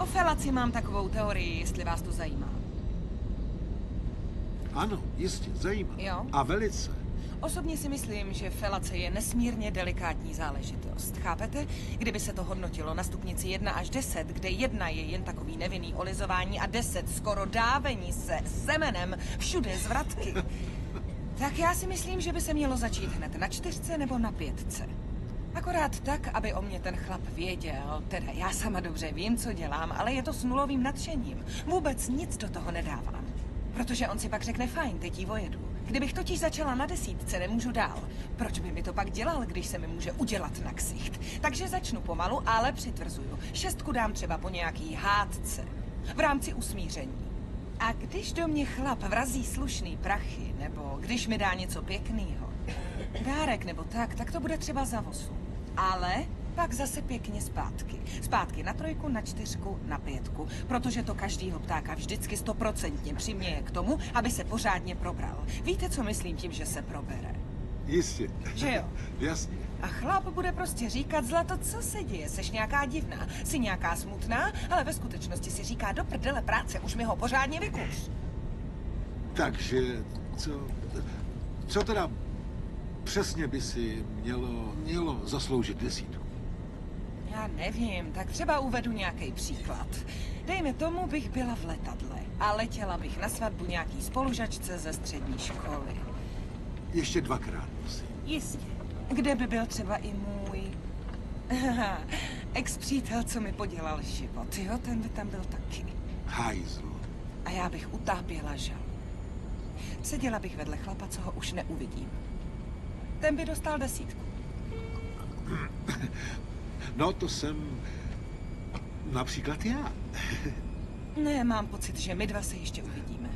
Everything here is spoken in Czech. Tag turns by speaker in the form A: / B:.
A: O felaci mám takovou teorii, jestli vás to zajímá.
B: Ano, jistě, zajímá.
A: Jo?
B: A velice.
A: Osobně si myslím, že felace je nesmírně delikátní záležitost. Chápete? Kdyby se to hodnotilo na stupnici 1 až 10, kde 1 je jen takový nevinný olizování a 10 skoro dávení se semenem všude zvratky, tak já si myslím, že by se mělo začít hned na 4 nebo na 5. Akorát tak, aby o mě ten chlap věděl. Teda já sama dobře vím, co dělám, ale je to s nulovým nadšením. Vůbec nic do toho nedávám. Protože on si pak řekne, fajn, teď jí vojedu. Kdybych totiž začala na 10, nemůžu dál. Proč by mi to pak dělal, když se mi může udělat na ksicht? Takže začnu pomalu, ale přitvrzuju. 6 dám třeba po nějaký hádce. V rámci usmíření. A když do mě chlap vrazí slušný prachy, nebo když mi dá něco pěknýho, dárek nebo tak to bude třeba za 8. Ale pak zase pěkně zpátky. Zpátky na 3, na 4, na 5. Protože to každýho ptáka vždycky 100% přiměje k tomu, aby se pořádně probral. Víte, co myslím tím, že se probere?
B: Jistě.
A: Že jo?
B: Jasně.
A: A chlap bude prostě říkat, zlato, co se děje, seš nějaká divná, jsi nějaká smutná, ale ve skutečnosti si říká, do prdele práce, už mi ho pořádně vykuř.
B: Takže, co teda přesně by si mělo zasloužit 10?
A: Já nevím, tak třeba uvedu nějaký příklad. Dejme tomu, bych byla v letadle a letěla bych na svatbu nějaký spolužačce ze střední školy.
B: Ještě 2krát, prosím.
A: Jistě. Kde by byl třeba i můj ex-přítel, co mi podělal život, jo? Ten by tam byl taky.
B: Hajzl.
A: A já bych utápěla žal. Seděla bych vedle chlapa, co ho už neuvidím. Ten by dostal 10.
B: No, to jsem například já.
A: Ne, mám pocit, že my dva se ještě uvidíme.